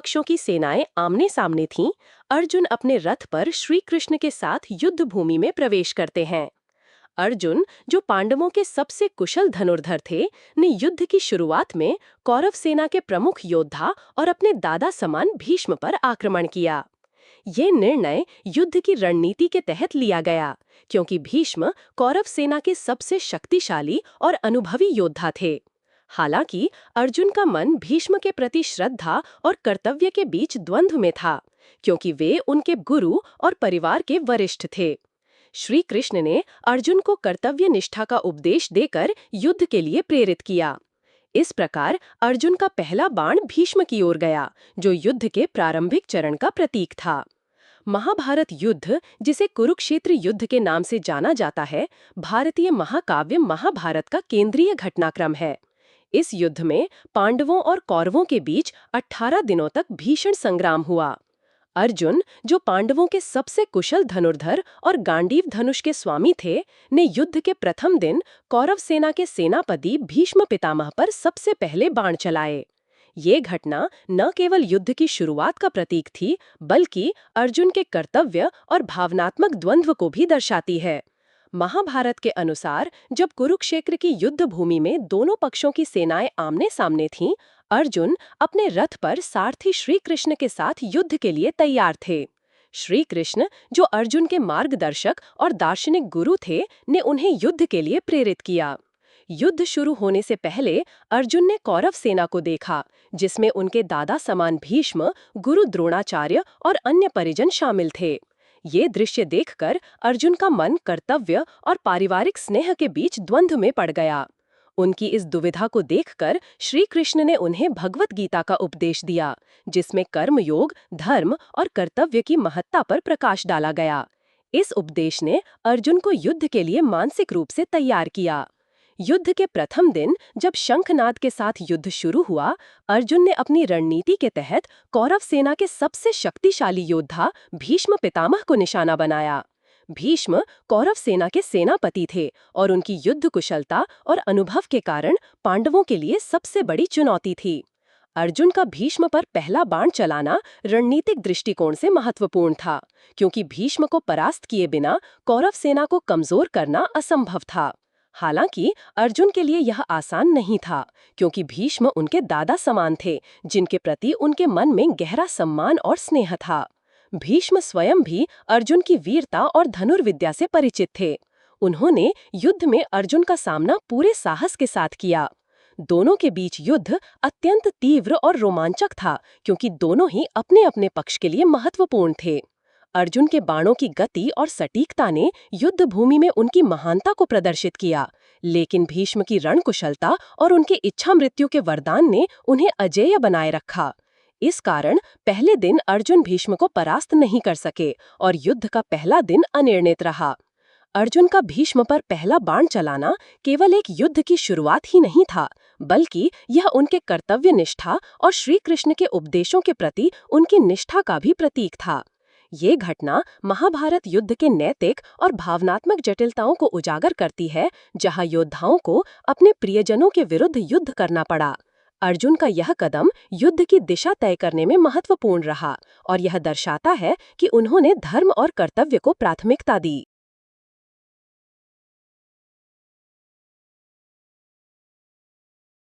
पक्षों की सेनाएं आमने सामने थीं। अर्जुन अपने रथ पर श्री कृष्ण के साथ युद्ध भूमि में प्रवेश करते हैं। अर्जुन, जो पांडवों के सबसे कुशल धनुर्धर थे, ने युद्ध की शुरुआत में कौरव सेना के प्रमुख योद्धा और अपने दादा समान भीष्म पर आक्रमण किया। ये निर्णय युद्ध की रणनीति के तहत लिया गया, क्योंकि भीष्म कौरव सेना के सबसे शक्तिशाली और अनुभवी योद्धा थे। हालांकि अर्जुन का मन भीष्म के प्रति श्रद्धा और कर्तव्य के बीच द्वंद्व में था, क्योंकि वे उनके गुरु और परिवार के वरिष्ठ थे। श्री कृष्ण ने अर्जुन को कर्तव्य निष्ठा का उपदेश देकर युद्ध के लिए प्रेरित किया। इस प्रकार अर्जुन का पहला बाण भीष्म की ओर गया, जो युद्ध के प्रारंभिक चरण का प्रतीक था। महाभारत युद्ध, जिसे कुरुक्षेत्र युद्ध के नाम से जाना जाता है, भारतीय महाकाव्य महाभारत का केंद्रीय घटनाक्रम है। इस युद्ध में पांडवों और कौरवों के बीच 18 दिनों तक भीषण संग्राम हुआ। अर्जुन, जो पांडवों के सबसे कुशल धनुर्धर और गांडीव धनुष के स्वामी थे, ने युद्ध के प्रथम दिन कौरव सेना के सेनापति भीष्म पितामह पर सबसे पहले बाण चलाए। ये घटना न केवल युद्ध की शुरुआत का प्रतीक थी, बल्कि अर्जुन के कर्तव्य और भावनात्मक द्वंद्व को भी दर्शाती है। महाभारत के अनुसार जब कुरुक्षेत्र की युद्ध भूमि में दोनों पक्षों की सेनाएं आमने सामने थीं, अर्जुन अपने रथ पर सारथी श्री कृष्ण के साथ युद्ध के लिए तैयार थे। श्री कृष्ण, जो अर्जुन के मार्गदर्शक और दार्शनिक गुरु थे, ने उन्हें युद्ध के लिए प्रेरित किया। युद्ध शुरू होने से पहले अर्जुन ने कौरव सेना को देखा, जिसमें उनके दादा समान भीष्म, गुरु द्रोणाचार्य और अन्य परिजन शामिल थे। ये दृश्य देखकर अर्जुन का मन कर्तव्य और पारिवारिक स्नेह के बीच द्वंद्व में पड़ गया। उनकी इस दुविधा को देखकर श्री कृष्ण ने उन्हें भगवत गीता का उपदेश दिया, जिसमें कर्मयोग, धर्म और कर्तव्य की महत्ता पर प्रकाश डाला गया। इस उपदेश ने अर्जुन को युद्ध के लिए मानसिक रूप से तैयार किया। युद्ध के प्रथम दिन जब शंखनाद के साथ युद्ध शुरू हुआ, अर्जुन ने अपनी रणनीति के तहत कौरव सेना के सबसे शक्तिशाली योद्धा भीष्म पितामह को निशाना बनाया। भीष्म कौरव सेना के सेनापति थे और उनकी युद्ध कुशलता और अनुभव के कारण पांडवों के लिए सबसे बड़ी चुनौती थी। अर्जुन का भीष्म पर पहला बाण चलाना रणनीतिक दृष्टिकोण से महत्वपूर्ण था, क्योंकि भीष्म को परास्त किए बिना कौरव सेना को कमजोर करना असंभव था। हालांकि अर्जुन के लिए यह आसान नहीं था, क्योंकि भीष्म उनके दादा समान थे, जिनके प्रति उनके मन में गहरा सम्मान और स्नेह था। भीष्म स्वयं भी अर्जुन की वीरता और धनुर्विद्या से परिचित थे। उन्होंने युद्ध में अर्जुन का सामना पूरे साहस के साथ किया। दोनों के बीच युद्ध अत्यंत तीव्र और रोमांचक था, क्योंकि दोनों ही अपने अपने पक्ष के लिए महत्वपूर्ण थे। अर्जुन के बाणों की गति और सटीकता ने युद्ध भूमि में उनकी महानता को प्रदर्शित किया, लेकिन भीष्म की रणकुशलता और उनके इच्छा मृत्यु के वरदान ने उन्हें अजेय बनाए रखा। इस कारण पहले दिन अर्जुन भीष्म को परास्त नहीं कर सके और युद्ध का पहला दिन अनिर्णित रहा। अर्जुन का भीष्म पर पहला बाण चलाना केवल एक युद्ध की शुरुआत ही नहीं था, बल्कि यह उनके कर्तव्य निष्ठा और श्री कृष्ण के उपदेशों के प्रति उनकी निष्ठा का भी प्रतीक था। ये घटना महाभारत युद्ध के नैतिक और भावनात्मक जटिलताओं को उजागर करती है, जहां योद्धाओं को अपने प्रियजनों के विरुद्ध युद्ध करना पड़ा। अर्जुन का यह कदम युद्ध की दिशा तय करने में महत्वपूर्ण रहा और यह दर्शाता है कि उन्होंने धर्म और कर्तव्य को प्राथमिकता दी।